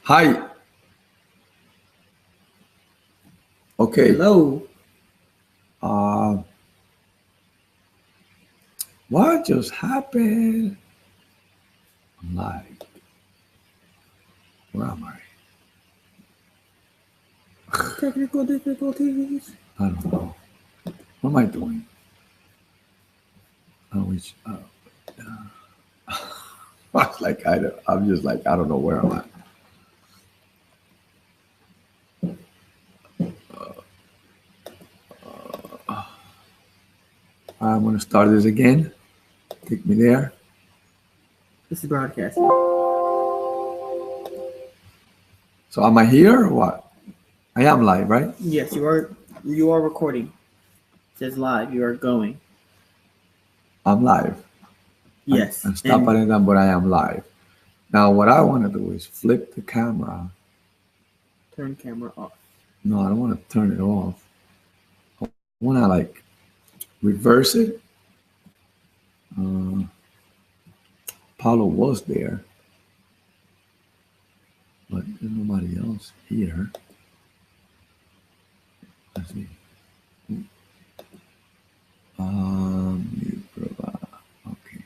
Hi. Okay. Hello. Uh, what just happened? I'm live. Where am I? Technical difficulties. I don't know. What am I doing? Oh, it's, I'm just like, I don't know where I'm at. I'm going to start this again. Take me there. This is broadcasting. So am I here or what? I am live, right? Yes, you are. You are recording. It says live. You are going. I'm live. Yes. I'm stopping it down, but I am live. Now, what I want to do is flip the camera. Turn camera off. No, I don't want to turn it off. I want to like reverse it. Paulo was there, but there's nobody else here. Let's see. Okay.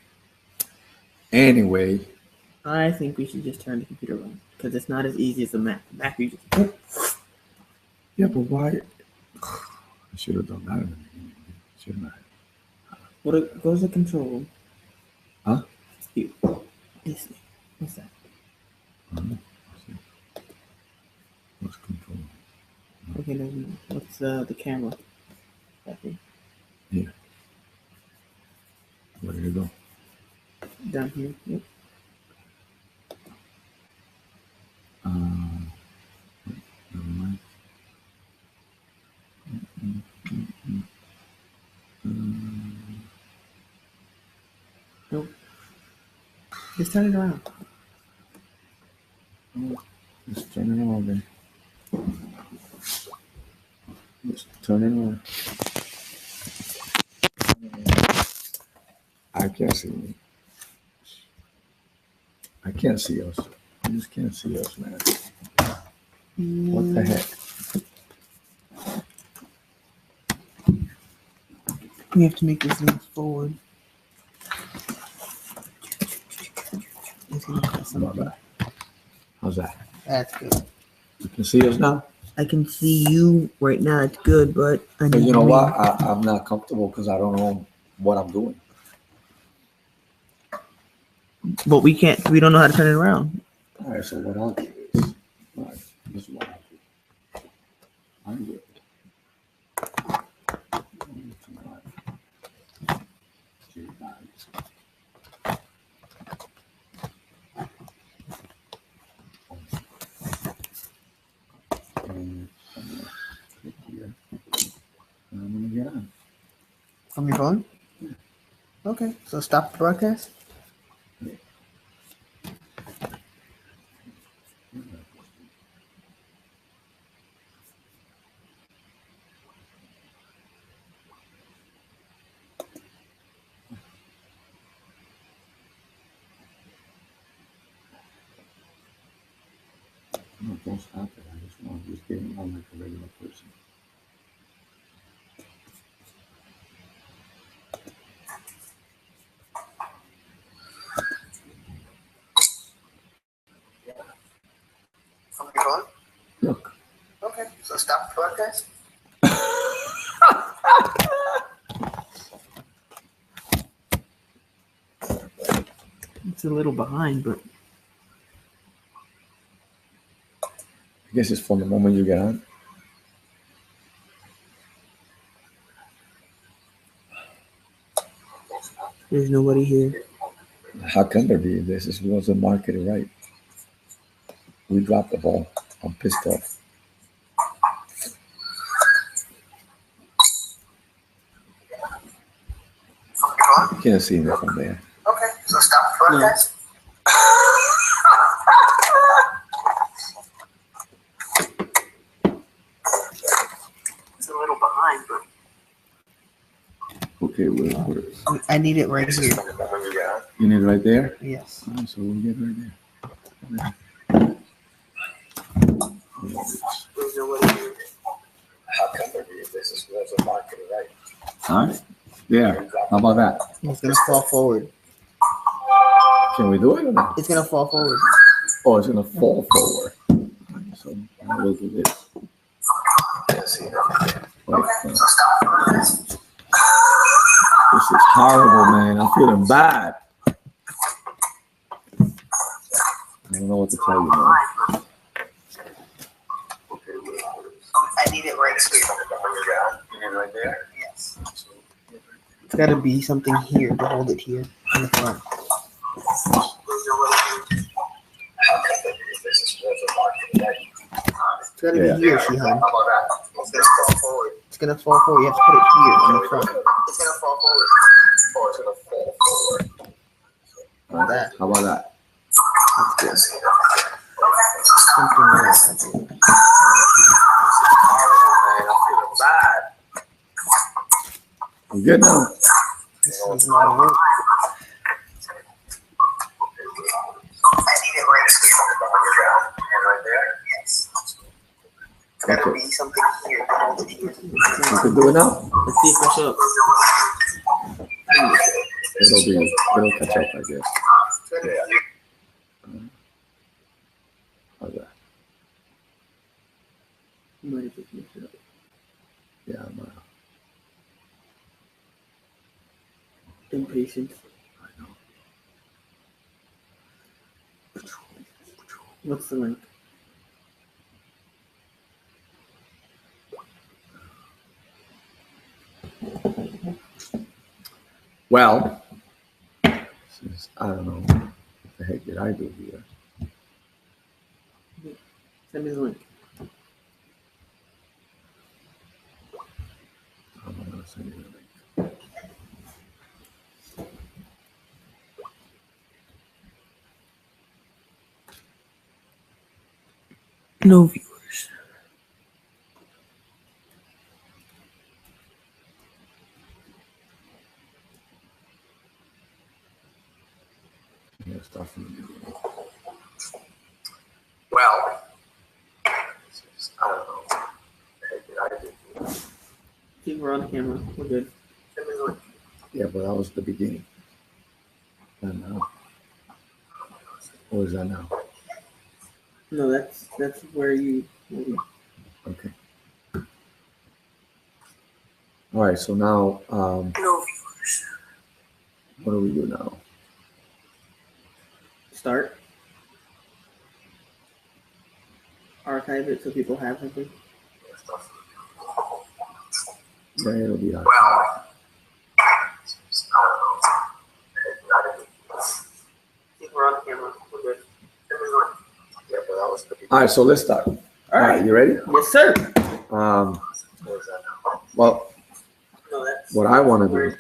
Anyway, I think we should just turn the computer on because it's not as easy as the Mac. Mac, you just. yeah, but why? I should have done that in the beginning, shouldn't I? Go to the control room. Huh? You. This. What's that? What's control? Okay, no. What's the camera? That thing. Here. Where did it go? Down here. Yep. Never mind. Nope. Just turn it around. Just turn it on, then. Just turn it on. I can't see me. I can't see us. I just can't see us, man. What the heck? We have to make this lean forward. How's that? That's good. You can see us now? I can see you right now. It's good, but I But need you know me. what? I'm not comfortable because I don't know what I'm doing. But we can't. We don't know how to turn it around. All right, so what I'll do is, all right, this is what I'll do. I'm good. I'm gonna get on. From your phone? Yeah. Okay, so stop the broadcast. No, don't stop it. I just want to just get on like a regular person. From your phone? Look. Okay, so stop the broadcast. It's a little behind, but I guess it's from the moment you get on. there's nobody here. How can there be? This wasn't marketed right. We dropped the ball. I'm pissed off. You can't see me from there. Okay, so stop the broadcast. It's a little behind, but Okay, we're I need it right here. you need it right there? Yes. All right, so we'll get right there. All right. There. How about that? It's gonna fall forward. Can we do it or not? It's gonna fall forward. Oh, it's gonna fall forward. So I will do this. Wait, this is horrible, man. I'm feeling bad. I don't know what to tell you, man. I need it right here. You need it right there? Yes. It's gotta be something here to hold it here in the front. It's gotta be here, Shihan. How about that? It's gonna fall forward. It's gonna fall forward. You have to put it here in the front. It's gonna fall forward. Oh, it's gonna fall forward. All right. How about that? That's good. Something like that. Man, I'm feeling bad. You good now? This is not a work. I need it right here. And right there? Yes. It's gotta be something here to hold it here. You can do it now? Let's see if it's up. It'll catch up, I guess. How's that? You might have just mixed it up. Yeah, I'm Impatience. I know. What's the link? Well, since I don't know what the heck did I do here. Send me the link. I'm not gonna send you the link. No viewers. Yeah, start from the beginning. Well, since I don't know. What the heck did I do? See, we're on camera. We're good. Send me the link. Yeah, but that was the beginning. And now. What is that now? No, that's where you. Okay. All right, so now, No viewers. what do we do now? Start. Archive it so people have something. Yeah, it'll be out. Well, since I don't know. What the heck did I do? See, we're on camera. We're good. Send me the link. Yeah, but that was the beginning. All right, so let's start. All right, you ready? Yes, sir. Um, What is that now? well, No, that's what I want to where do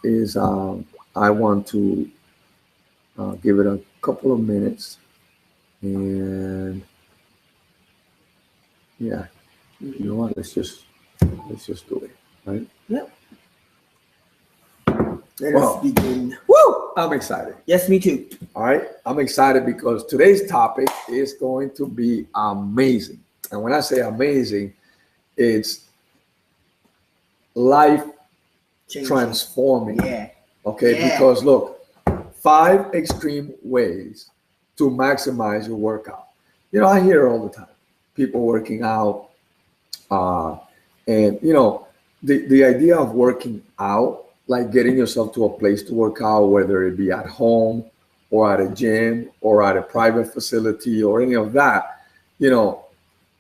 is I want to give it a couple of minutes, and yeah, you know what? Let's just do it, right? Let Well. us begin. Woo! I'm excited. Yes, me too. All right, I'm excited because today's topic is going to be amazing, and when I say amazing, it's life Change. transforming. Yeah. Okay, Yeah. because look, 5 extreme ways to maximize your workout. You know, I hear it all the time. People working out, and you know, the idea of working out, like getting yourself to a place to work out, whether it be at home or at a gym or at a private facility or any of that, you know,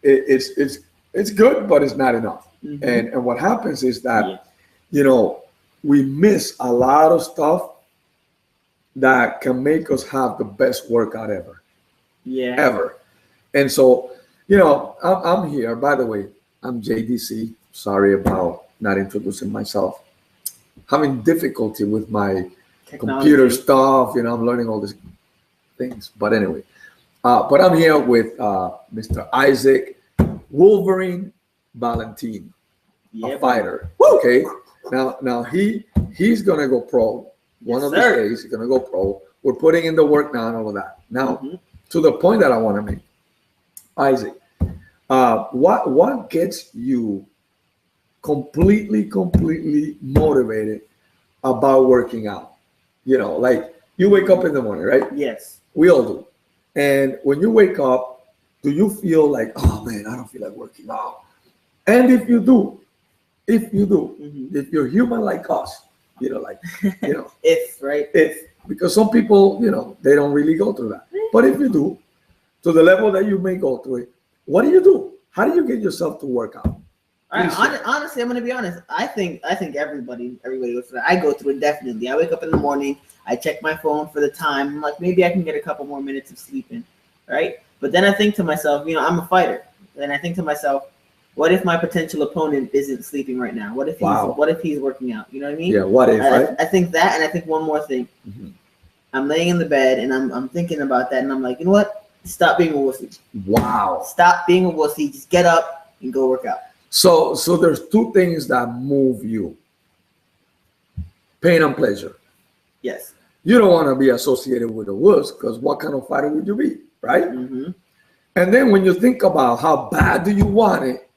it's good, but it's not enough. Mhm. And what happens is that, Yeah. you know, we miss a lot of stuff that can make us have the best workout Yeah. ever. And so, you know, I'm here. By the way, I'm JDC. Sorry about not introducing myself. Having difficulty with my computer stuff. You know, I'm learning all these things. But anyway, but I'm here with Mr. Isaac Wolverine Valentin, Yeah, a fighter. Okay. Now he's gonna go pro. One Yes, of these sir. days he's gonna go pro. We're putting in the work now and all of that. Now, Mhm. to the point that I want to make, Isaac, what gets you completely motivated about working out. You know, like you wake up in the morning, right? Yes. We all do. And when you wake up, do you feel like, oh man, I don't feel like working out? And if you do, if you're human like us, you know, like, you know, if, because some people, you know, they don't really go through that. But if you do, to the level that you may go through it, what do you do? How do you get yourself to work out? Honestly, I'm gonna be honest. I think everybody goes through that. I go through it definitely. I wake up in the morning, I check my phone for the time. I'm like, maybe I can get a couple more minutes of sleep in, right? But then I think to myself, you know, I'm a fighter. Then I think to myself, what if my potential opponent isn't sleeping right now? What if he's working out? You know what I mean? Yeah. What if? Right? I think that, and I think one more thing. Mm-hmm. I'm laying in the bed and I'm thinking about that, and I'm like, you know what? Stop being a wussy. Wow. Stop being a wussy. Just get up and go work out. So there's two things that move you: pain and pleasure. Yes. You don't want to be associated with a wuss, because what kind of fighter would you be, right? Mm-hmm. And then when you think about how bad do you want it,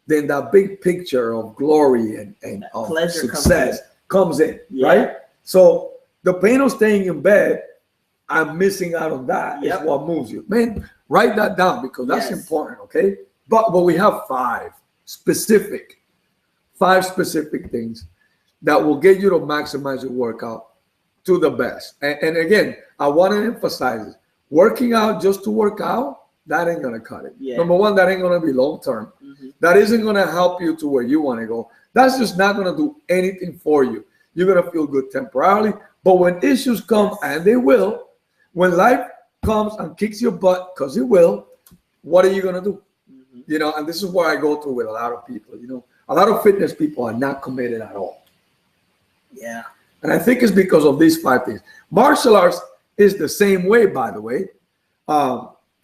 then that big picture of glory and of success comes in, right? So the pain of staying in bed, I'm missing out on that, is what moves you. Man, write that down, because that's important, okay? But we have five specific things that will get you to maximize your workout to the best. And again, I want to emphasize this. Working out just to work out, that ain't going to cut it. Yeah. Number one, that ain't going to be long term. Mm-hmm. That isn't going to help you to where you want to go. That's just not going to do anything for you. You're going to feel good temporarily. But when issues come, and they will, when life comes and kicks your butt, because it will, what are you going to do? Mm-hmm. You know, and this is what I go through with a lot of people. You know, a lot of fitness people are not committed at all. Yeah. And I think it's because of these five things. Martial arts is the same way, by the way.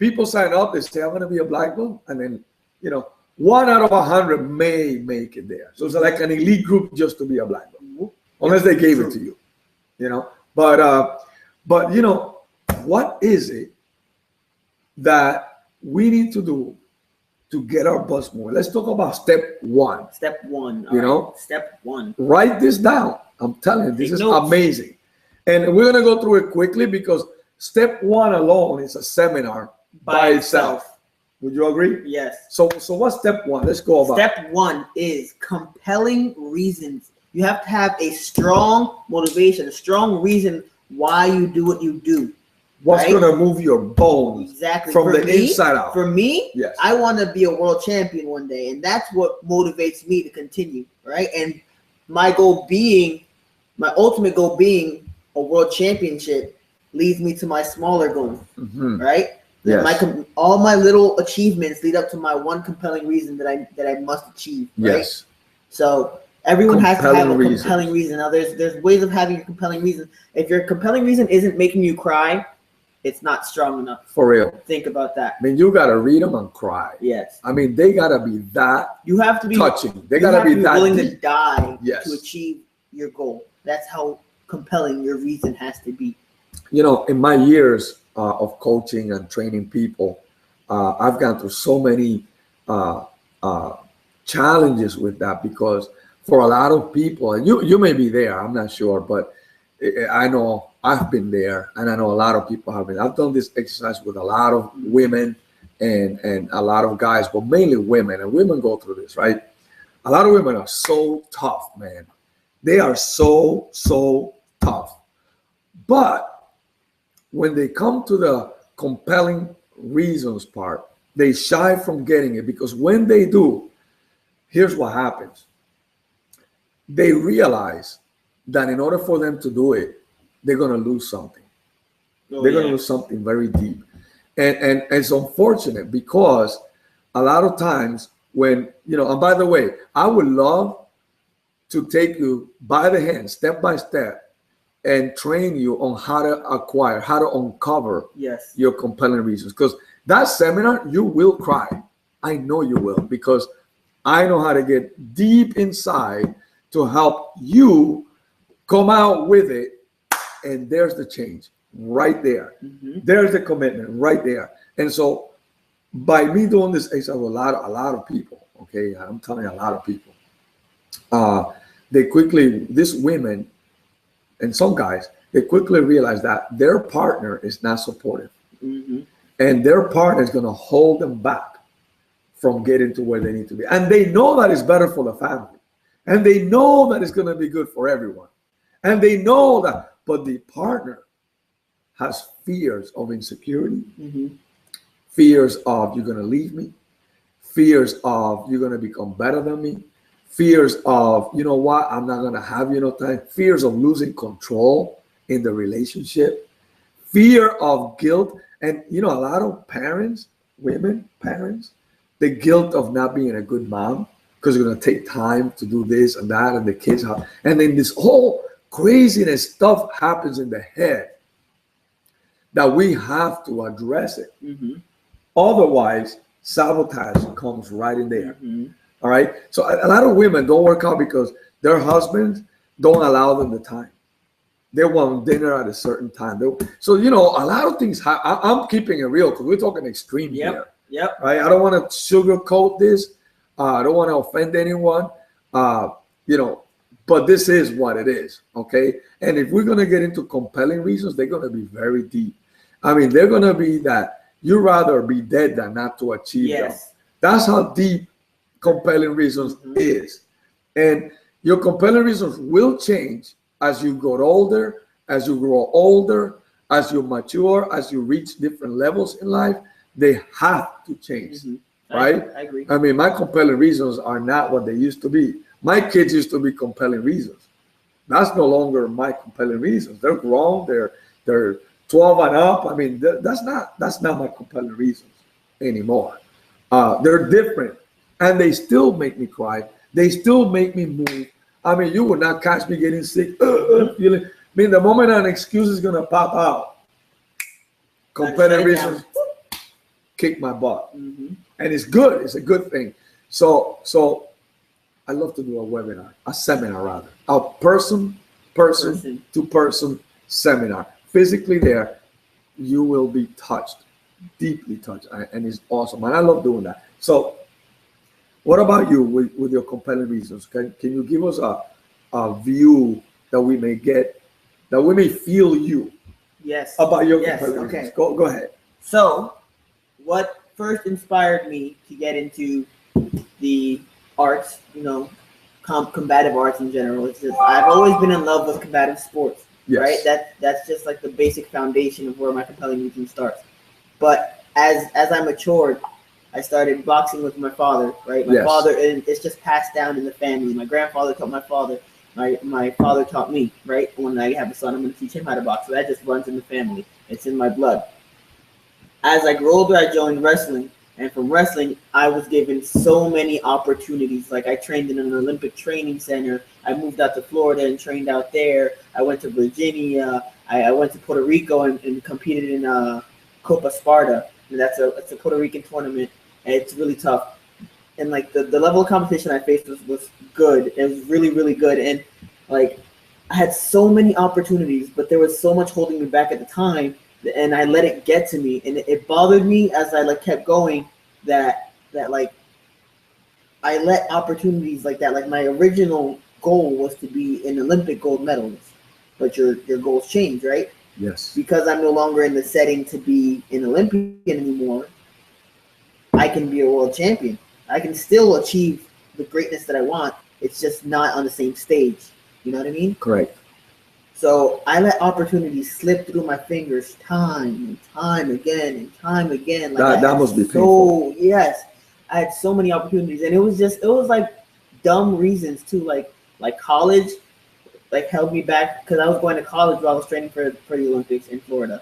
People sign up, they say, I'm going to be a black belt. And then, you know, 1 out of 100 may make it there. So it's like an elite group just to be a black belt, unless they gave it to you, you know. But you know, what is it that we need to do to get our butts moving? Let's talk about step one. Step one. You know, step one. Write this down. I'm telling you, this is amazing. And we're going to go through it quickly, because step one alone is a seminar by itself. Would you agree? Yes. So what's step one? Let's go about Step one is compelling reasons. You have to have a strong motivation, a strong reason why you do what you do. What's going to move your bones from the inside out? For me, yes. I want to be a world champion one day, and that's what motivates me to continue, right? And my ultimate goal being a world championship leads me to my smaller goals, right? Yes. All my little achievements lead up to my one compelling reason that I must achieve, right? Yes. So everyone has to have a compelling reason. Now there's ways of having a compelling reason. If your compelling reason isn't making you cry, it's not strong enough. For real. Think about that. I mean, you got to read them and cry. Yes. I mean, they got to be that you have to be touching. They got to be that willing deep. To die to achieve your goal. That's how compelling your reason has to be. You know, in my years of coaching and training people, I've gone through so many challenges with that, because for a lot of people, and you may be there, I'm not sure, but I know I've been there, and I know a lot of people have been. I've done this exercise with a lot of women and a lot of guys, but mainly women, and women go through this, right? A lot of women are so tough, man. They are so tough. But when they come to the compelling reasons part, they shy from getting it, because when they do, here's what happens. They realize that in order for them to do it, they're going to lose something. They're going to lose something very deep. And it's unfortunate, because a lot of times when, you know, and by the way, I would love to take you by the hand, step by step, and train you on how to uncover your compelling reasons. Because that seminar, you will cry. I know you will, because I know how to get deep inside to help you come out with it. And there's the change right there. There's the commitment right there. And so by me doing this exercise with a lot of people, okay, I'm telling you, a lot of people, these women and some guys, they quickly realize that their partner is not supportive, and their partner is going to hold them back from getting to where they need to be. And they know that it's better for the family, and they know that it's going to be good for everyone, and they know that, but the partner has fears of insecurity, fears of you're going to leave me, fears of you're going to become better than me, fears of, you know what, I'm not going to have you no time, fears of losing control in the relationship, fear of guilt. And, you know, a lot of parents, women, parents, the guilt of not being a good mom because you're going to take time to do this and that, and the kids have, and then this whole craziness stuff happens in the head that we have to address it. Otherwise, sabotage comes right in there. All right. So a lot of women don't work out because their husbands don't allow them the time. They want dinner at a certain time. So, you know, a lot of things. I'm keeping it real because we're talking extreme here. Right. I don't want to sugarcoat this. I don't want to offend anyone. You know, but this is what it is. Okay. And if we're going to get into compelling reasons, they're going to be very deep. I mean, they're going to be that you'd rather be dead than not to achieve them. That's how deep compelling reasons is. And your compelling reasons will change as you grow older, as you mature, as you reach different levels in life. They have to change, right? I agree. I mean, my compelling reasons are not what they used to be. My kids used to be compelling reasons. That's no longer my compelling reasons. They're grown. They're 12 and up. I mean, that's not my compelling reasons anymore. They're different, and they still make me cry. They still make me move. I mean, you would not catch me getting sick. Feeling. I mean, the moment an excuse is gonna pop out, compelling reasons kick my butt, and it's good. It's a good thing. So I love to do a seminar rather, a person to person seminar. Physically there, you will be touched, deeply touched, and it's awesome. And I love doing that. So what about you with your compelling reasons? Can you give us a view that we may get, that we may feel you? Yes. About your compelling reasons. Go ahead. So what first inspired me to get into the arts, you know, combative arts in general, is just I've always been in love with combative sports. Right, that's just like the basic foundation of where my compelling reason starts. But as I matured, I started boxing with my father. Right, my father, and it's just passed down in the family. My grandfather taught my father. My father taught me. Right, when I have a son, I'm going to teach him how to box. So that just runs in the family. It's in my blood. As I grew older, I joined wrestling. And from wrestling, I was given so many opportunities. Like I trained in an Olympic training center. I moved out to Florida and trained out there. I went to Virginia. I went to Puerto Rico and competed in Copa Sparta. And it's a Puerto Rican tournament. And it's really tough. And like the level of competition I faced was good. It was really, really good. And like I had so many opportunities, but there was so much holding me back at the time. And I let it get to me, and it bothered me as I like kept going that like I let opportunities like that. Like my original goal was to be an Olympic gold medalist, but your goals change, right? Yes. Because I'm no longer in the setting to be an Olympian anymore. I can be a world champion. I can still achieve the greatness that I want. It's just not on the same stage. You know what I mean? Correct. So I let opportunities slip through my fingers time and time again. Like that must be painful. Yes, I had so many opportunities, and it was like dumb reasons too. Like college, like held me back because I was going to college while I was training for the Olympics in Florida.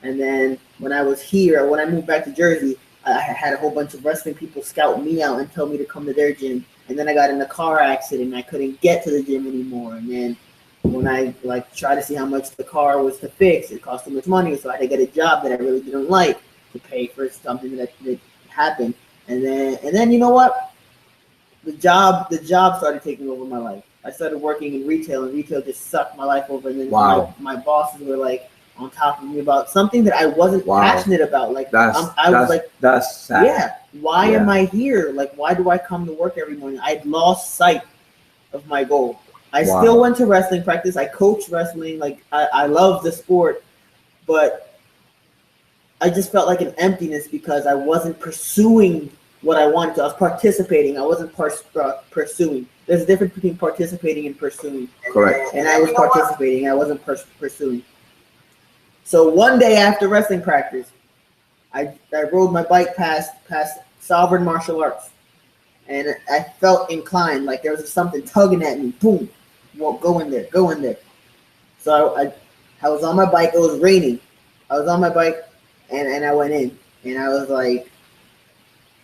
And then when I moved back to Jersey, I had a whole bunch of wrestling people scout me out and tell me to come to their gym. And then I got in a car accident and I couldn't get to the gym anymore. And then when I like tried to see how much the car was to fix, it cost too much money, so I had to get a job that I really didn't like to pay for something that happened. And then you know what? The job started taking over my life. I started working in retail, and retail just sucked my life over. And then my bosses were like on top of me about something that I wasn't passionate about. Like I was like, that's sad. Yeah. Why am I here? Like, why do I come to work every morning? I'd lost sight of my goal. I Wow. still went to wrestling practice. I coached wrestling. Like I love the sport, but I just felt like an emptiness because I wasn't pursuing what I wanted to. I was participating. I wasn't pursuing. There's a difference between participating and pursuing. Correct. And I was participating. I wasn't pursuing. So one day after wrestling practice, I rode my bike past Sovereign Martial Arts, and I felt inclined, like there was something tugging at me. Boom, well, go in there. So I was on my bike. It was raining. I was on my bike, and I went in, and I was like,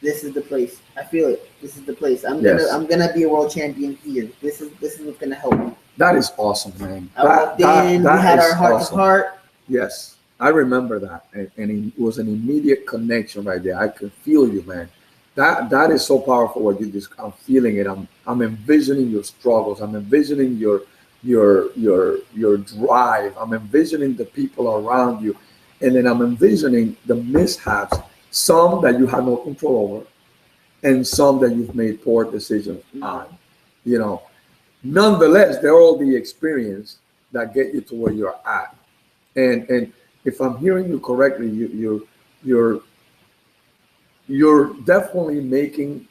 "This is the place. I feel it. This is the place. I'm gonna be a world champion here. This is what's gonna help me." That is awesome, man. I walked in. We had our heart to heart. Yes, I remember that, and it was an immediate connection right there. I could feel you, man. That is so powerful. What you just, I'm feeling it. I'm envisioning your struggles. I'm envisioning your drive. I'm envisioning the people around you, and then I'm envisioning the mishaps, some that you have no control over, and some that you've made poor decisions on. You know, nonetheless, they're all the experience that get you to where you're at. And if I'm hearing you correctly, you're definitely making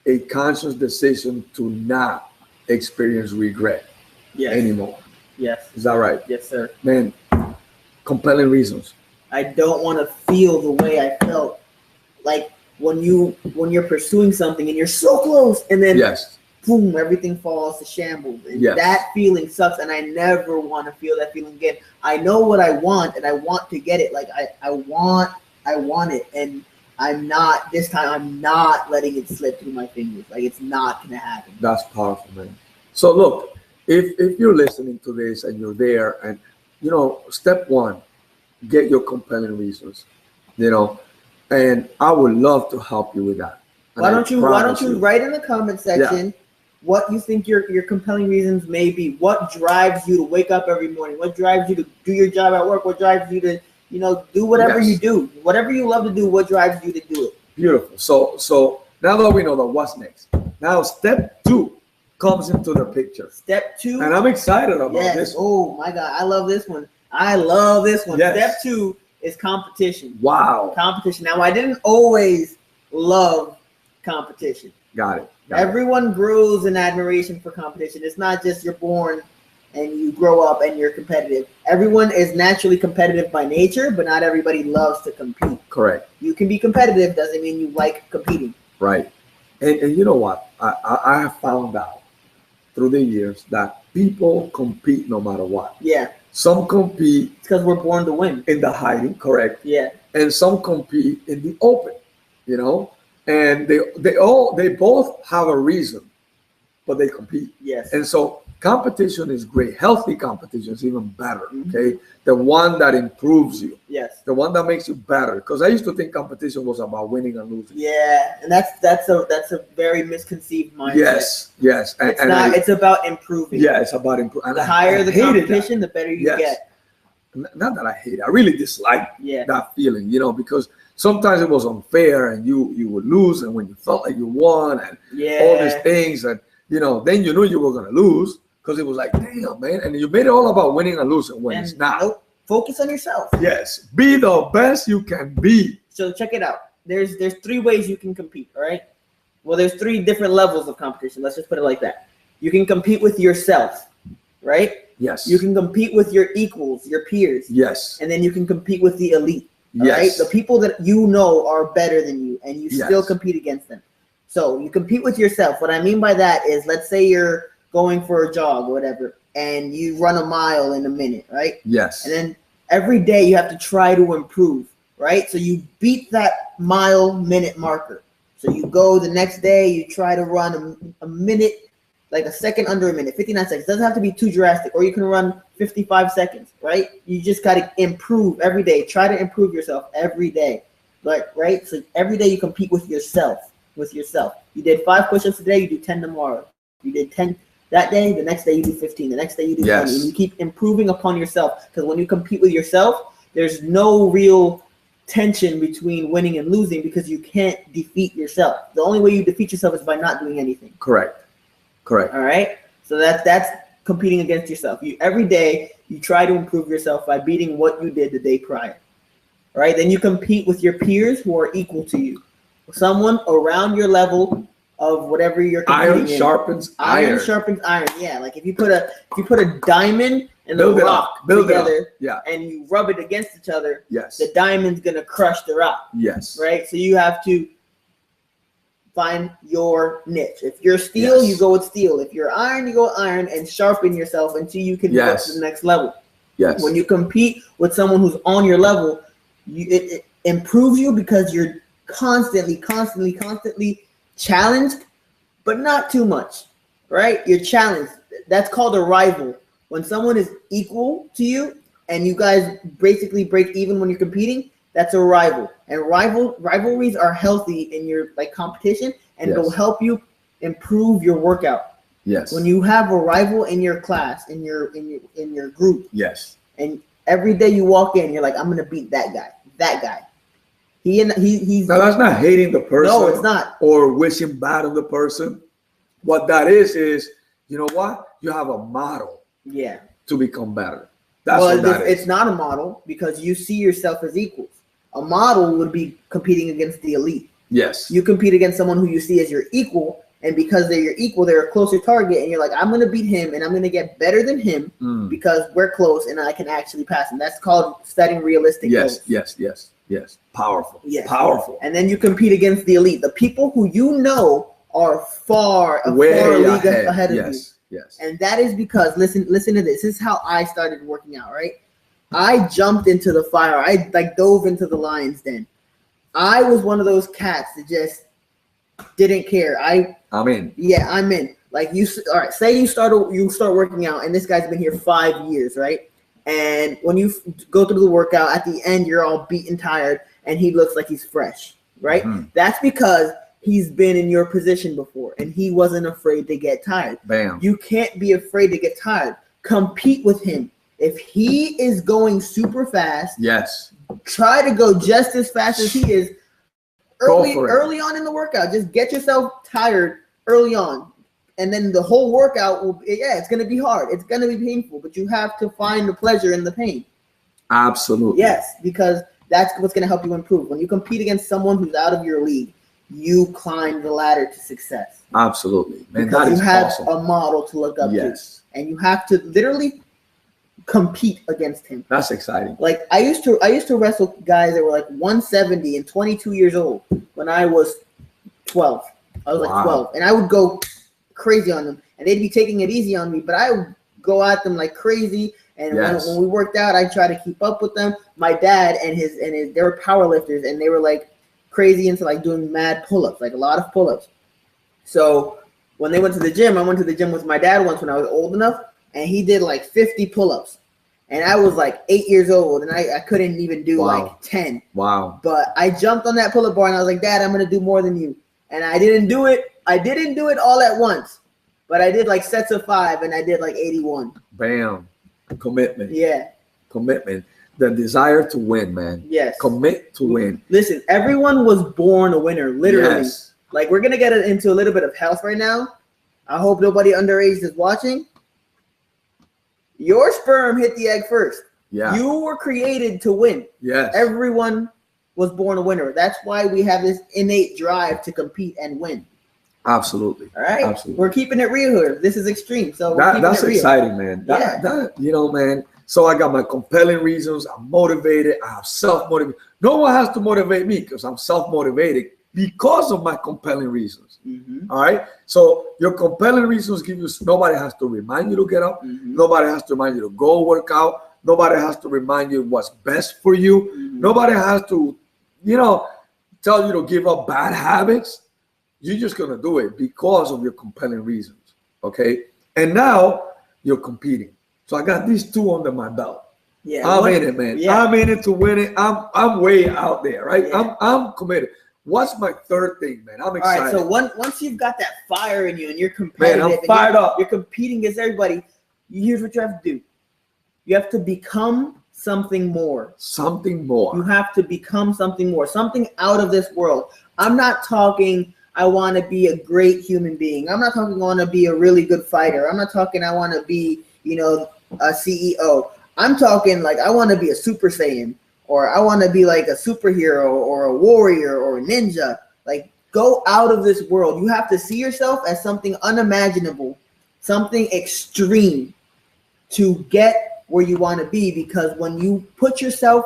a conscious decision to not experience regret anymore. Yes. Is that right? Yes, sir. Man, compelling reasons. I don't want to feel the way I felt like when you're pursuing something and you're so close, and then boom, everything falls to shambles. And that feeling sucks, and I never want to feel that feeling again. I know what I want, and I want to get it. Like I want it, and I'm not letting it slip through my fingers. Like it's not gonna happen. That's powerful, man. So look, if you're listening to this and you're there, and you know, step one, get your compelling reasons, you know, and I would love to help you with that. And why don't you write in the comment section what you think your compelling reasons may be? What drives you to wake up every morning? What drives you to do your job at work? What drives you to, you know, do whatever you do? Whatever you love to do, what drives you to do it? Beautiful. So now that we know that, what's next? Now step 2 comes into the picture. Step 2. And I'm excited about this. Oh my God, I love this one. Yes. Step 2 is competition. Wow. Competition. Now, I didn't always love competition. Got it. Everyone grows in admiration for competition. It's not just you're born and you grow up and you're competitive. Everyone is naturally competitive by nature, but not everybody loves to compete. Correct. You can be competitive, doesn't mean you like competing. Right. And you know what? I have found out through the years that people compete no matter what. Yeah. Some compete because we're born to win. In the hiding, correct. Yeah. And some compete in the open, you know, and they both have a reason, but they compete. Yes. And so competition is great. Healthy competition is even better. Okay. The one that improves you. Yes. The one that makes you better. Because I used to think competition was about winning and losing. Yeah. And that's a very misconceived mindset. Yes. It's about improving. Yeah, it's about improving. The higher the competition, the better you get. Not that I hate it. I really dislike that feeling, you know, because sometimes it was unfair and you would lose, and when you felt like you won and all these things, and you know, then you knew you were gonna lose because it was like, damn, man, and you made it all about winning and losing when it's not. Nope. Focus on yourself. Yes, be the best you can be. So check it out. There's 3 ways you can compete. All right. Well, there's 3 different levels of competition. Let's just put it like that. You can compete with yourself, right? Yes. You can compete with your equals, your peers. Yes. And then you can compete with the elite. Yes. Right? The people that you know are better than you, and you still compete against them. So you compete with yourself. What I mean by that is, let's say you're going for a jog or whatever, and you run a mile in a minute, right? Yes. And then every day you have to try to improve, right? So you beat that minute marker. So you go the next day, you try to run a minute, like a second under a minute, 59 seconds. It doesn't have to be too drastic, or you can run 55 seconds, right? You just got to improve every day. Try to improve yourself every day, right? So every day you compete with yourself. You did 5 push-ups today, you do 10 tomorrow. You did 10 that day, the next day you do 15, the next day you do 20. And you keep improving upon yourself, because when you compete with yourself, there's no real tension between winning and losing, because you can't defeat yourself. The only way you defeat yourself is by not doing anything. Correct. Correct. All right. So that's competing against yourself. You every day you try to improve yourself by beating what you did the day prior. All right. Then you compete with your peers who are equal to you. Someone around your level of whatever you're competing Iron sharpens iron. Iron sharpens iron. Yeah. Like if you put a diamond and Build a it rock up. Build together, it up. Yeah. and you rub it against each other, Yes. the diamond's gonna crush the rock. Yes. Right. So you have to find your niche. If you're steel, Yes. you go with steel. If you're iron, you go iron, and sharpen yourself until you can go to the next level. Yes. When you compete with someone who's on your level, it improves you because you're constantly challenged, but not too much, right? You're challenged. That's called a rival. When someone is equal to you and you guys basically break even when you're competing, that's a rival. And rivalries are healthy in your competition, and it'll help you improve your workout. Yes. When you have a rival in your class, in your group, yes, and every day you walk in, you're like, I'm gonna beat that guy. He's now that's not hating the person. No, it's not. Or wishing bad on the person. What that is you know what? You have a model. Yeah. To become better. That's what that is. It's not a model because you see yourself as equals. A model would be competing against the elite. Yes. You compete against someone who you see as your equal, and because they're your equal, they're a closer target, and you're like, I'm gonna beat him, and I'm gonna get better than him because we're close, and I can actually pass him. That's called setting realistic goals. Yes. Powerful. Yes. Powerful. And then you compete against the elite, the people who you know are far league ahead of you. Yes. And that is because listen to this. This is how I started working out, right? I jumped into the fire. I dove into the lion's den. I was one of those cats that just didn't care. I'm in. Yeah, I'm in. All right, say you start working out, and this guy's been here 5 years, right? And when you go through the workout, at the end, you're all beaten, tired, and he looks like he's fresh, right? Mm-hmm. That's because he's been in your position before, and he wasn't afraid to get tired. Bam. You can't be afraid to get tired. Compete with him. If he is going super fast, yes, try to go just as fast as he is early on in the workout. Just get yourself tired early on. And then the whole workout it's going to be hard. It's going to be painful, but you have to find the pleasure in the pain. Absolutely. Yes, because that's what's going to help you improve. When you compete against someone who's out of your league, you climb the ladder to success. Absolutely. Man, because that is you have awesome. a model to look up to. And you have to literally compete against him. That's exciting. I used to wrestle guys that were 170 and 22 years old when I was 12. I was 12, and I would go crazy on them, and they'd be taking it easy on me, but I would go at them like crazy. And when we worked out, I try to keep up with them. My dad and his they were power lifters, and they were crazy into doing mad pull-ups, a lot of pull-ups. So when they went to the gym, I went to the gym with my dad once when I was old enough, and he did 50 pull-ups. And I was 8 years old, and I couldn't even do 10. Wow. But I jumped on that pull-up bar, and I was like, Dad, I'm going to do more than you. And I didn't do it. I didn't do it all at once. But I did sets of 5, and I did 81. Bam. Commitment. Yeah. Commitment. The desire to win, man. Yes. Commit to win. Listen, everyone was born a winner, literally. Yes. We're going to get into a little bit of health right now. I hope nobody underage is watching. Your sperm hit the egg first. Yeah. You were created to win. Yes. Everyone was born a winner. That's why we have this innate drive to compete and win. Absolutely. All right. Absolutely. We're keeping it real here. This is Xtreme. So that's exciting, man. That man. So I got my compelling reasons. I'm motivated. I have self-motivation. No one has to motivate me because I'm self-motivated because of my compelling reasons. Mm-hmm. All right. So your compelling reasons give you, nobody has to remind you to get up. Mm-hmm. Nobody has to remind you to go work out. Nobody has to remind you what's best for you. Mm-hmm. Nobody has to, tell you to give up bad habits. You're just going to do it because of your compelling reasons. Okay. And now you're competing. So I got these two under my belt. Yeah. I'm in it, man. Yeah. I'm in it to win it. I'm way out there, right? Yeah. I'm committed. What's my third thing, man? I'm excited. All right, so once you've got that fire in you and you're competitive, man, I'm fired up. You're competing against everybody. Here's what you have to do. You have to become something more. Something more. You have to become something more. Something out of this world. I'm not talking I want to be a great human being. I'm not talking I want to be a really good fighter. I'm not talking I want to be, you know, a CEO. I'm talking like I want to be a Super Saiyan, or I want to be like a superhero or a warrior or a ninja. Like, go out of this world. You have to see yourself as something unimaginable, something extreme to get where you want to be. Because when you put yourself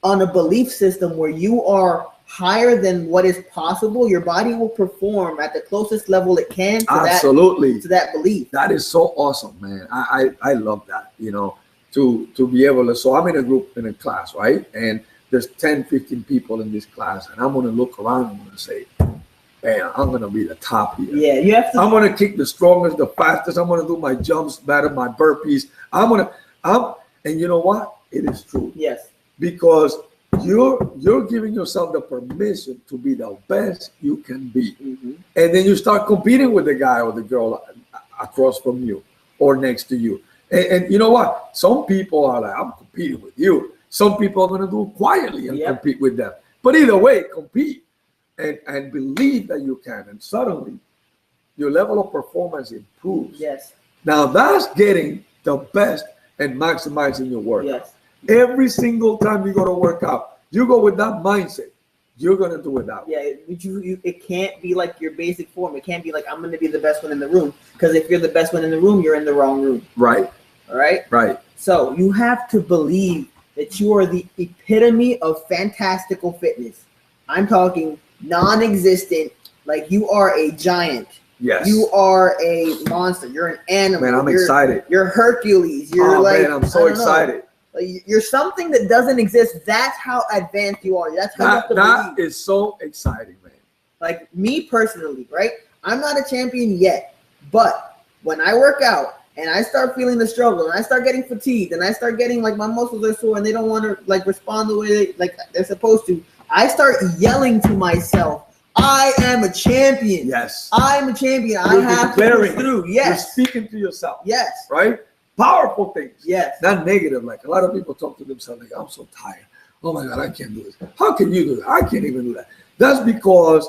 on a belief system where you are higher than what is possible, your body will perform at the closest level it can to Absolutely. to that belief. That is so awesome, man. I love that, you know, to be able to. So I'm in a group, in a class, right? And there's 10, 15 people in this class, and I'm going to look around and I'm going to say, man, I'm going to be the top here. Yeah, you have to. I'm going to kick the strongest, the fastest. I'm going to do my jumps better, my burpees. And you know what? It is true. Yes. Because you're giving yourself the permission to be the best you can be. Mm-hmm. And then you start competing with the guy or the girl across from you or next to you. And you know what? Some people are like, I'm competing with you. Some people are going to do it quietly and compete with them. But either way, compete and believe that you can. And suddenly, your level of performance improves. Yes. Now, that's getting the best and maximizing your work. Yes. Every single time you go to work out, you go with that mindset. You're going to do it that way. Yeah, it can't be like your basic form. It can't be like, I'm going to be the best one in the room. Because if you're the best one in the room, you're in the wrong room. Right. All right? Right. So you have to believe that you are the epitome of fantastical fitness. I'm talking non-existent, like you are a giant. Yes. You are a monster. You're an animal. Man, I'm excited. You're Hercules. You're man, I'm so excited. Like, you're something that doesn't exist. That's how advanced you are. That's how you have to that believe. Is so exciting, man. Like me personally, right? I'm not a champion yet, but when I work out and I start feeling the struggle and I start getting fatigued and I start getting like my muscles are sore and they don't want to like respond the way they're supposed to, I start yelling to myself, I am a champion. Yes. I'm a champion. You're I have to push through. Yes. You're speaking to yourself. Yes. Right? Powerful things. Yes. Not negative. Like a lot of people talk to themselves like, I'm so tired. Oh my God, I can't do this. How can you do that? I can't even do that. That's because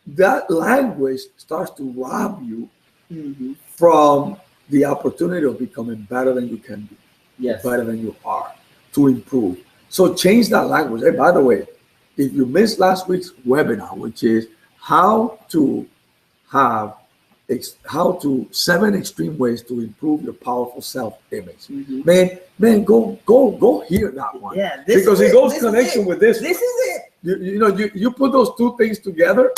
that language starts to rob you from the opportunity of becoming better than you can be. Yes. Better than you are, to improve. So change that language. Hey, by the way, if you missed last week's webinar, which is how to 7 extreme ways to improve your powerful self-image. Man, go hear that one. Yeah, because it goes connection with this. This is it. You put those two things together,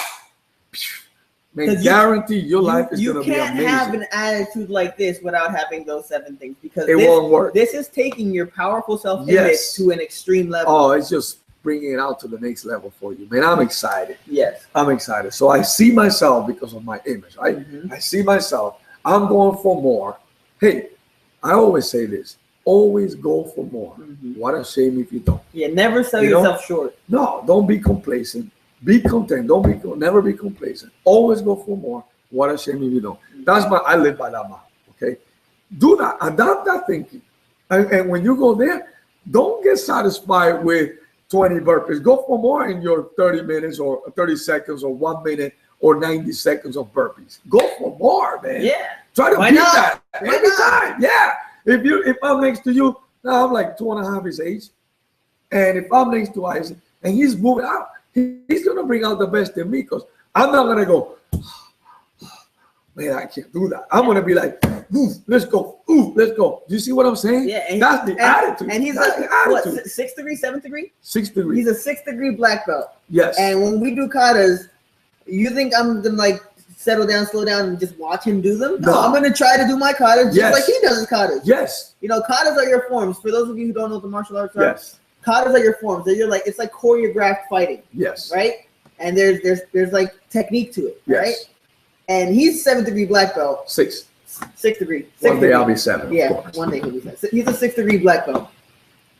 man, guarantee your life is going to be amazing. You can't have an attitude like this without having those 7 things, because it won't work. This is taking your powerful self-image to an extreme level. Oh, it's just bringing it out to the next level for you, man. I'm excited. Yes, I'm excited. So I see myself because of my image, right? I see myself. I'm going for more. Hey, I always say this: always go for more. What a shame if you don't. Yeah, never sell yourself short. No, don't be complacent. Be content. Never be complacent. Always go for more. What a shame if you don't. I live by that motto. Okay, do that. Adopt that thinking. And when you go there, don't get satisfied with 20 burpees. Go for more in your 30 minutes or 30 seconds or 1 minute or 90 seconds of burpees. Go for more, man. Yeah. Try to beat that every time. Yeah. If I'm next to you, now I'm like 2.5 his age. And if I'm next to Isaac and he's moving out, he's going to bring out the best in me, because I'm not going to go, man, I can't do that. I'm going to be like, let's go. Let's go. Do you see what I'm saying? Yeah. That's the attitude. And he's that's what, 6th degree, 7th degree? 6th degree. He's a 6th degree black belt. Yes. And when we do katas, you think I'm going to like settle down, slow down, and just watch him do them? No, I'm going to try to do my katas just like he does his katas. Yes. You know, katas are your forms. For those of you who don't know what the martial arts are, yes, katas are your forms. It's like choreographed fighting. Yes. Right? And there's like technique to it. Yes. Right? And he's 7th degree black belt. 6th degree. One day I'll be 7. Yeah, of course. one day he'll be 7. So he's a 6th degree black belt.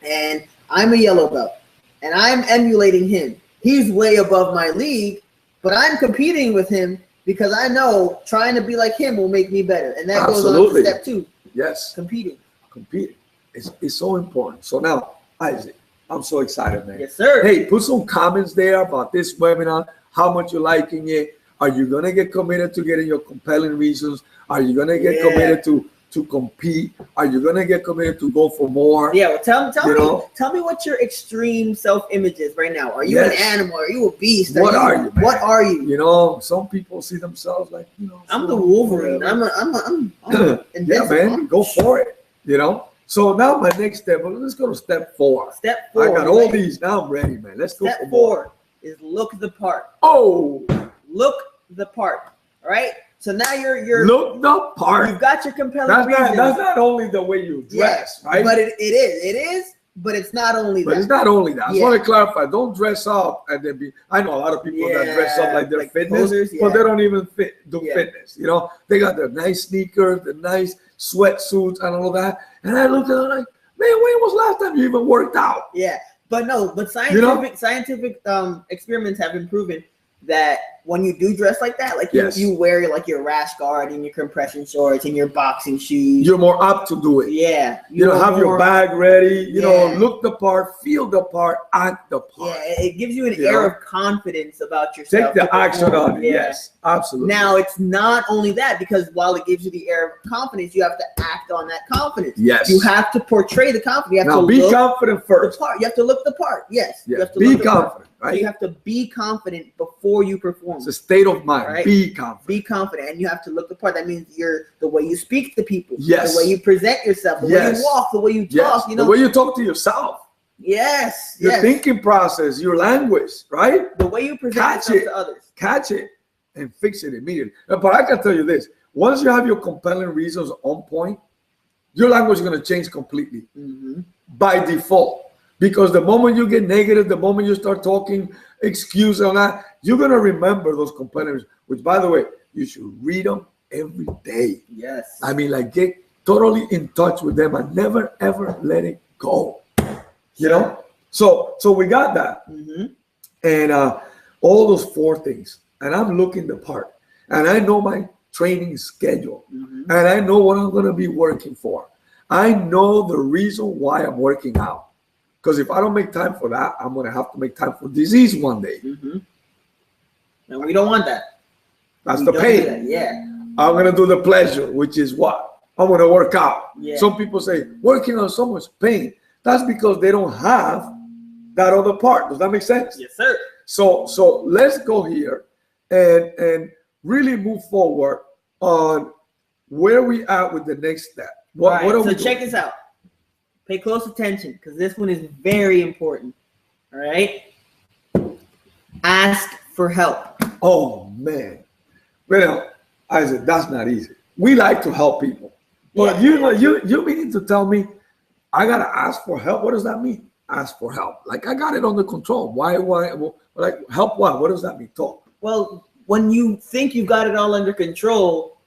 And I'm a yellow belt. And I'm emulating him. He's way above my league, but I'm competing with him because I know trying to be like him will make me better. And that goes on to step 2. Yes. Competing. It's so important. So now, Isaac, I'm so excited, man. Yes, sir. Hey, put some comments there about this webinar, how much you're liking it. Are you going to get committed to getting your compelling reasons? Are you going to get committed to compete? Are you going to get committed to go for more? Yeah, well, tell me what your extreme self-image is right now. Are you an animal? Are you a beast? What are you? What are you? You know, some people see themselves like, you know. I'm the Wolverine. I'm yeah, man, go for it. You know. So now my next step. Well, let's go to step 4. Step 4. I got all these. Now I'm ready, man. Let's go. Step 4 is look the part. Oh, look the part. All right. So now you're look the part. You've got your compelling reasons. That's not only the way you dress, right? But it is. But it's not only that. But it's not only that. I just want to clarify. Don't dress up and then be. I know a lot of people that dress up like they're fitness, posers, but they don't even do fitness. You know, they got the nice sneakers, the nice sweatsuits, and all that. And I look at them like, man, when was the last time you even worked out? Yeah, but scientific experiments have been proven that when you do dress like that, like you wear like your rash guard and your compression shorts and your boxing shoes, you're more apt to do it. Yeah, you know, have your bag ready. You know, look the part, feel the part, act the part. Yeah, it gives you an air of confidence about yourself. Take the action on it. Yes, absolutely. Now it's not only that, because while it gives you the air of confidence, you have to act on that confidence. Yes, you have to portray the confidence. You have to be confident first. You have to look the part. Yes, you have to be confident. Right? So you have to be confident before you perform. It's a state of mind. Right? Be confident. Be confident, and you have to look the part. That means the way you speak to people. Yes. The way you present yourself. The way you walk. The way you talk. You know. The way you talk to yourself. Yes. Your thinking process. Your language. Right. The way you present yourself to others. Catch it and fix it immediately. But I can tell you this: once you have your compelling reasons on point, your language is going to change completely by default. Because the moment you get negative, the moment you start talking excuse on that, you're going to remember those competitors, which, by the way, you should read them every day. Yes. I mean, like, get totally in touch with them and never, ever let it go. You know? So we got that. And all those 4 things. And I'm looking the part. And I know my training schedule. And I know what I'm going to be working for. I know the reason why I'm working out. Because if I don't make time for that, I'm going to have to make time for disease one day. And we don't want that. That's the pain. Yeah. I'm going to do the pleasure, which is what? I'm going to work out. Yeah. Some people say, working on so much pain. That's because they don't have that other part. Does that make sense? Yes, sir. So let's go here and really move forward on where we at with the next step. What are we doing? Check this out. Pay close attention, because this one is very important. All right. Ask for help. Oh man. Well, Isaac, that's not easy. We like to help people. But you meaning to tell me I gotta ask for help? What does that mean? Ask for help. Like, I got it under control. Why? Like, help what? What does that mean? Talk. Well, when you think you've got it all under control,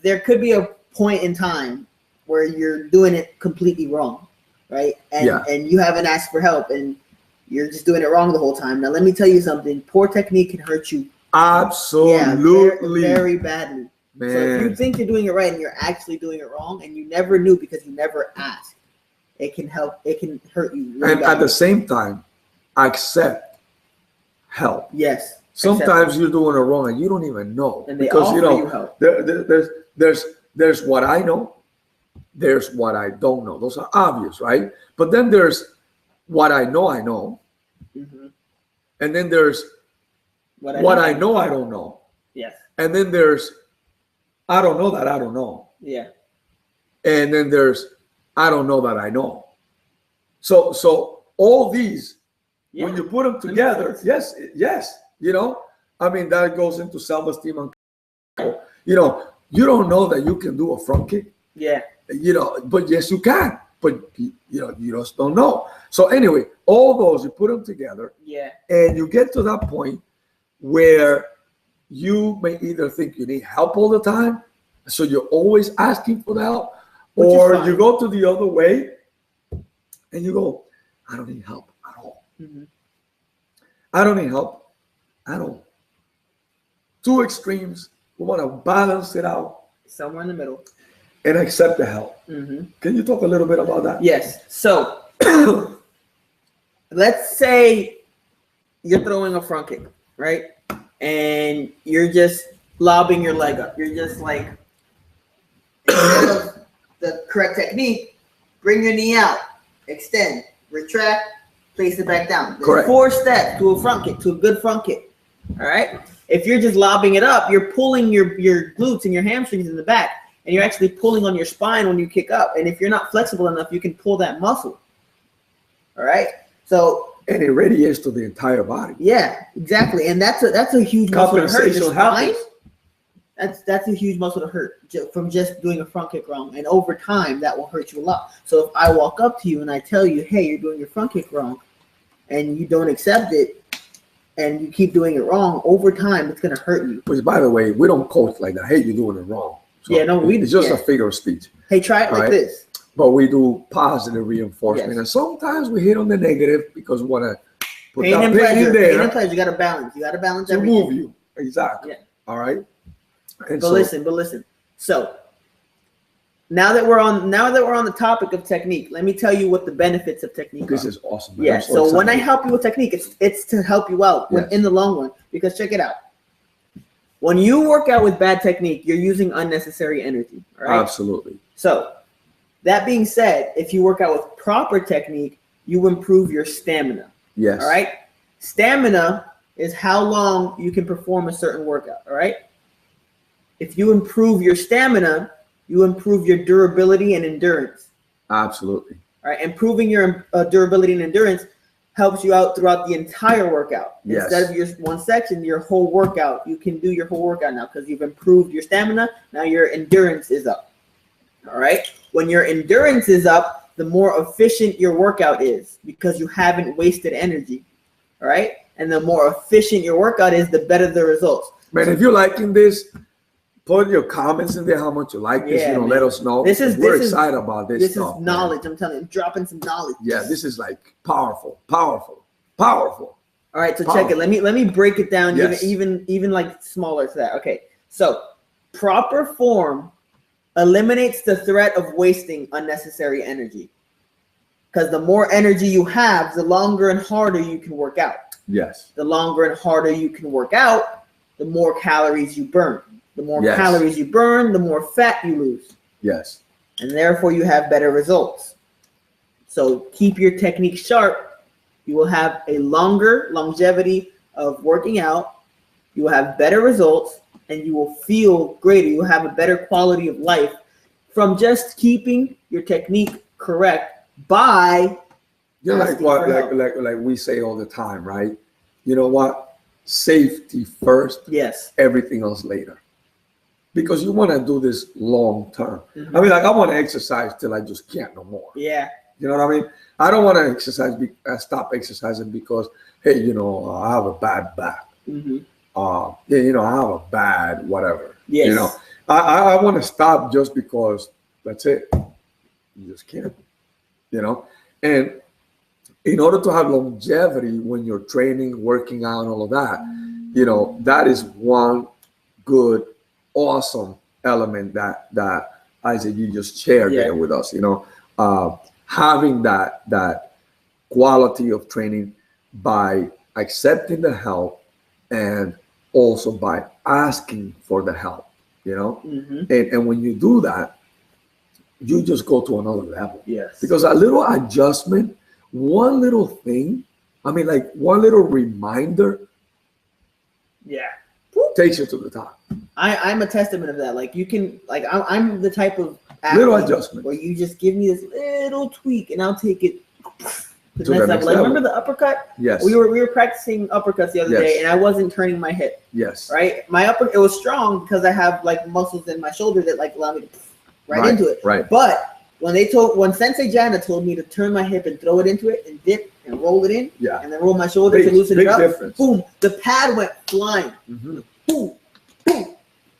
there could be a point in time where you're doing it completely wrong. Right. And you haven't asked for help and you're just doing it wrong the whole time. Now, let me tell you something. Poor technique can hurt you. Absolutely. Yeah, very badly. Man. So if you think you're doing it right and you're actually doing it wrong and you never knew because you never asked, it can hurt you. Really and badly. At the same time, accept help. Yes. Sometimes you're doing it wrong and you don't even know. And they offer you help. There's what I know. There's what I don't know. Those are obvious, right? But then there's what I know. And then there's what I know I don't know. Yes. And then there's I don't know that I don't know. Yeah. And then there's I don't know that I know. So all these, when you put them together, yes, you know, I mean, that goes into self-esteem and, you know, you don't know that you can do a front kick. Yeah. You know, but yes, you can. But you know, you just don't know. So anyway, all those, you put them together. Yeah. And you get to that point where you may either think you need help all the time, so you're always asking for the help, or you go to the other way and you go, I don't need help at all. I don't need help at all. 2 extremes. We want to balance it out. Somewhere in the middle. And accept the help. Can you talk a little bit about that? Yes. So let's say you're throwing a front kick, right? and you're just lobbing your leg up. You're just like, instead of the correct technique, bring your knee out, extend, retract, place it back down. There's Correct. 4 steps to a front kick, to a good front kick. All right. If you're just lobbing it up, you're pulling your glutes and your hamstrings in the back, and you're actually pulling on your spine when you kick up. And if you're not flexible enough, you can pull that muscle. All right. So. And it radiates to the entire body. Yeah, exactly. And that's a huge muscle to hurt. The Compensation spine, happens. that's a huge muscle to hurt from just doing a front kick wrong. And over time, that will hurt you a lot. So if I walk up to you and I tell you, hey, you're doing your front kick wrong, and you don't accept it, and you keep doing it wrong, over time, it's going to hurt you. Which, by the way, we don't coach like that. Hey, you're doing it wrong. So Yeah, no, it's just a figure of speech. Hey, try it like Right. this. But we do positive reinforcement. Yes. And sometimes we hit on the negative because we want to put Pain that and pain pleasure. in Pain there and pleasure. You got to balance. You got to balance to everything. move you. Exactly. Yeah. All right. And But listen. So now that we're on the topic of technique, let me tell you what the benefits of technique this are. is awesome. Man. Yeah. I'm So when I excited. help you with technique, it's to help you out Yes. in the long run. Because check it out. When you work out with bad technique, you're using unnecessary energy. All right. Absolutely. So that being said, if you work out with proper technique, you improve your stamina. Yes. All right. Stamina is how long you can perform a certain workout. All right. If you improve your stamina, you improve your durability and endurance. Absolutely. All right. Improving your durability and endurance helps you out throughout the entire workout. Yes. Instead of your one section, your whole workout, you can do your whole workout now because you've improved your stamina. Now your endurance is up. All right. When your endurance is up, the more efficient your workout is because you haven't wasted energy. All right. And the more efficient your workout is, the better the results. Man, if you're liking this, put your comments in there how much you like this. Yeah, Man. Let us know. this We're is- excited about this. This stuff, is man. knowledge. I'm telling you, dropping some knowledge. Yeah, this is like powerful. All right, so check it. Let me break it down Yes. even like smaller to that. Okay. So proper form eliminates the threat of wasting unnecessary energy. Because the more energy you have, the longer and harder you can work out. Yes. The longer and harder you can work out, the more calories you burn. The more Yes. calories you burn, the more fat you lose. Yes. And therefore you have better results. So keep your technique sharp. You will have a longer longevity of working out. You will have better results, and you will feel greater. You will have a better quality of life from just keeping your technique correct by You're like asking what for help. like we say all the time, right? You know what? Safety first, Yes. everything else later. Because you want to do this long term. Mhm. I mean, like I want to exercise till I just can't no more. Yeah. You know what I mean? I don't want to exercise, stop exercising because, hey, you know, I have a bad back. Mm-hmm. Yeah, you know, I have a bad whatever. Yes. You know, I want to stop just because that's it. You just can't. You know, and in order to have longevity when you're training, working out, all of that, you know, that is one good, awesome element that Isaac, you just shared there with us. You know, having that quality of training by accepting the help and also by asking for the help. You know, Mm-hmm. and when you do that, you just go to another level. Yes. Because a little adjustment, one little thing, I mean, like one little reminder Yeah. takes you to the top. I'm a testament of that. Like you can, like I'm the type of Little athlete adjustment. where you just give me this little tweak and I'll take it to the To next the next level. Like level. remember the uppercut? Yes. We were practicing uppercuts the other Yes. day and I wasn't turning my hip. Yes. Right? My it was strong because I have like muscles in my shoulder that like allow me to right into it. Right. But when Sensei Jana told me to turn my hip and throw it into it and dip and roll it in Yeah. and then roll my shoulder to loosen Big it up, difference. boom, the pad went flying. Mhm. Boom, boom,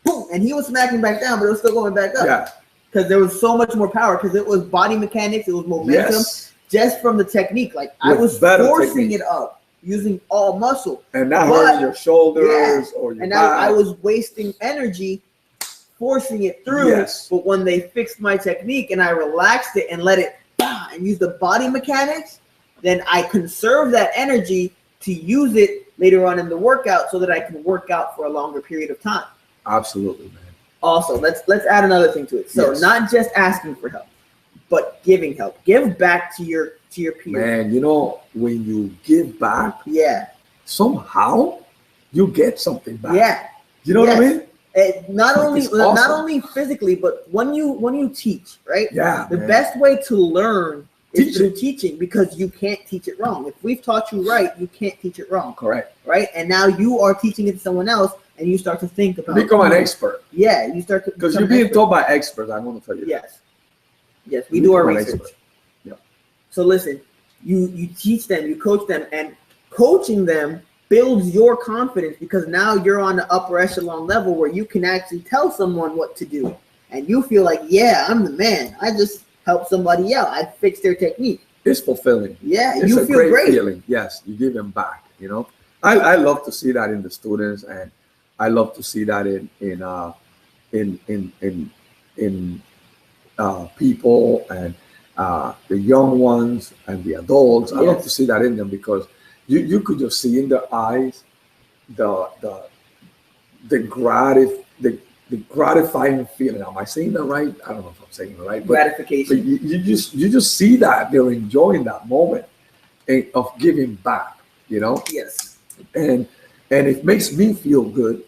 boom, and he was smacking back down, but it was still going back up. Yeah. Because there was so much more power. Because it was body mechanics, it was momentum, Yes. just from the technique. Like I With was better forcing technique. it up using all muscle, And not But- hurting your shoulders or your and back. I was wasting energy forcing it through. Yes. But when they fixed my technique and I relaxed it and let it and use the body mechanics, then I conserve that energy to use it later on in the workout so that I can work out for a longer period of time. Absolutely, man. Also, let's add another thing to it. So Yes. not just asking for help, but giving help. Give back to your peers. Man, you know, when you give back, Yeah. somehow you get something back. Yeah. You know what I Yes. mean? Not only It's awesome. not only physically, but when you teach, right? Yeah. The man. best way to learn is Teach through it. teaching, because you can't teach it wrong. If we've taught you right, you can't teach it wrong, Correct. right? And now you are teaching it to someone else, and you start to think about Become an expert. Yeah, you start to Because become you're an being expert. taught by experts, I'm going to tell you. Yes, yes, we do our Become an research. expert. Yeah. So listen, you teach them, you coach them, and coaching them builds your confidence, because now you're on the upper echelon level where you can actually tell someone what to do, and you feel like, yeah, I'm the man. I just helped somebody out. I fixed their technique. It's fulfilling. Yeah, It's you a feel great great. feeling. Yes, you give them back. You know, I love to see that in the students, and I love to see that in people and the young ones and the adults. I love Yes. to see that in them, because you could just see in their eyes the gratifying feeling. Am I saying that right? I don't know if I'm saying it right, but Gratification. you just see that they're enjoying that moment of giving back, you know, Yes. and it makes me feel good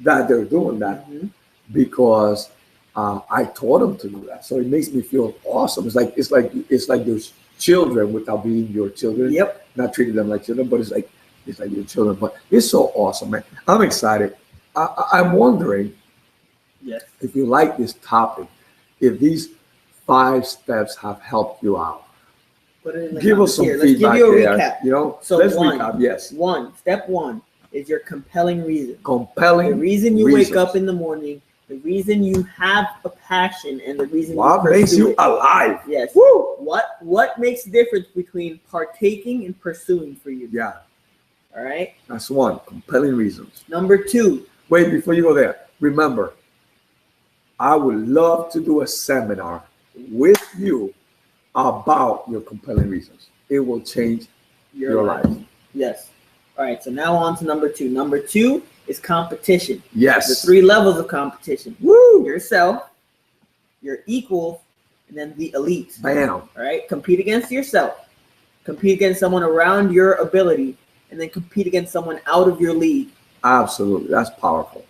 that they're doing that, Mhm. because I taught them to do that. So it makes me feel awesome. It's like there's children without being your children. Yep. Not treating them like children, but it's like your children. But it's so awesome, man. I'm excited. I'm wondering Yes. if you like this topic, if these 5 steps have helped you out. Put it in the Give us comments some here. Let's give feedback you a there. recap. You know, So let's one. recap. Yes, Step one is your compelling reason. compelling. The reason you reasons. wake up in the morning, the reason you have a passion, and the reason What you makes pursue you it. alive? Yes. Woo! What makes the difference between partaking and pursuing for you? Yeah, All right. that's one. Compelling reasons. Number 2. Wait, before you go there, remember, I would love to do a seminar with you about your compelling reasons. It will change your life. Yes. All right. So now on to number 2. Number 2 is competition. The Yes. 3 levels of competition: Woo! yourself, your equals, and then the elite. Bam. All right. Compete against yourself. Compete against someone around your ability, and then compete against someone out of your league. Absolutely. That's powerful.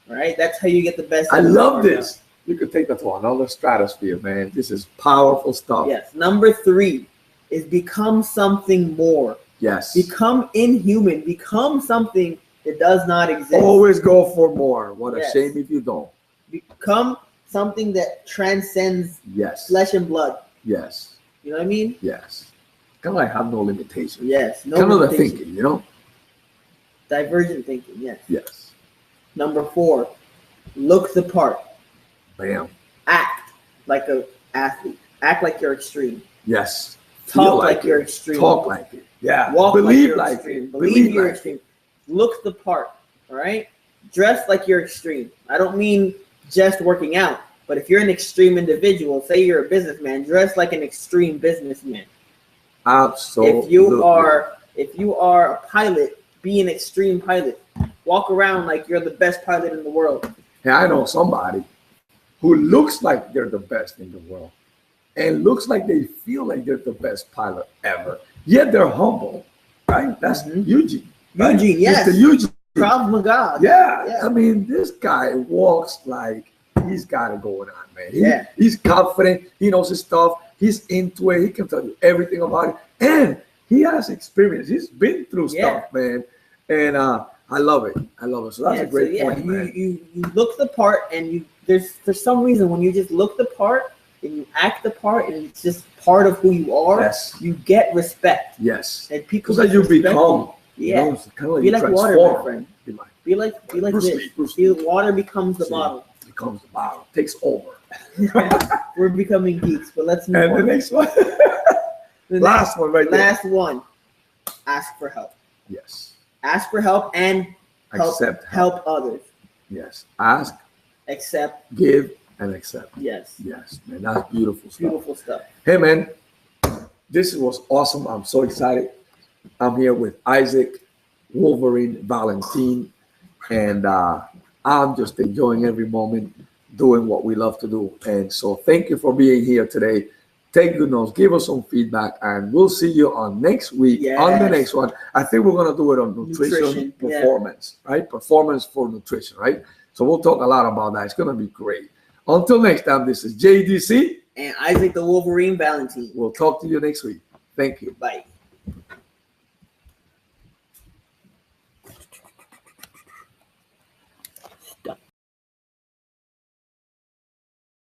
All right. That's how you get the best. I out of love it. this. You could take that to another stratosphere, man. This is powerful stuff. Yes. Number 3 is become something more. Yes. Become inhuman. Become something that does not exist. Always go for more. What a Yes. shame if you don't. Become something that transcends Yes. flesh and blood. Yes. You know what I mean? Yes. Kind of like have no limitation. Yes. No Kind of the limitation. thinking, you know? Divergent thinking. Yes. Yes. Number 4, look the part. Bam. Act like a athlete. Act like you're extreme. Yes. Talk Feel like it. you're extreme. Talk like it. Yeah. Walk Believe like like you're extreme. it. Believe you're like extreme. Look the part. All right. Dress like you're extreme. I don't mean just working out, but if you're an extreme individual, say you're a businessman, dress like an extreme businessman. Absolutely. If you are a pilot, be an extreme pilot. Walk around like you're the best pilot in the world. Hey, I know somebody who looks like they're the best in the world and looks like they feel like they're the best pilot ever. Yet they're humble, right? That's Eugene. Right? Eugene, yes. Mr. Eugene. Krav Maga. Yeah. I mean, this guy walks like he's got it going on, man. He's confident. He knows his stuff. He's into it. He can tell you everything about it. And he has experience. He's been through stuff, man. And I love it. So that's a great point, man. You look the part, and there's for some reason when you just look the part and you act the part, and it's just part of who you are. Yes. You get respect. Yes. And people Because you become. Yeah. You know, kind of like Be like water, my friend. Be like Bruce this. Lee, Bruce Lee. Water becomes the See, bottle. Becomes the bottle. Takes over. We're becoming geeks, but let's move And on. the next one. The Last one right there. Last one. Ask for help. Yes. Ask for help and help others. Yes. Ask, Accept. give, and accept. Yes. Yes, man. That's beautiful stuff. Beautiful stuff. Hey, man. This was awesome. I'm so excited. I'm here with Isaac. Wolverine Valentine. And I'm just enjoying every moment doing what we love to do. And so thank you for being here today. Take good notes, give us some feedback, and we'll see you on next week on the next one. I think we're going to do it on nutrition performance, right? Performance for nutrition, right? So we'll talk a lot about that. It's going to be great. Until next time, this is JDC. And Isaac the Wolverine Valentine. We'll talk to you next week. Thank you. Bye.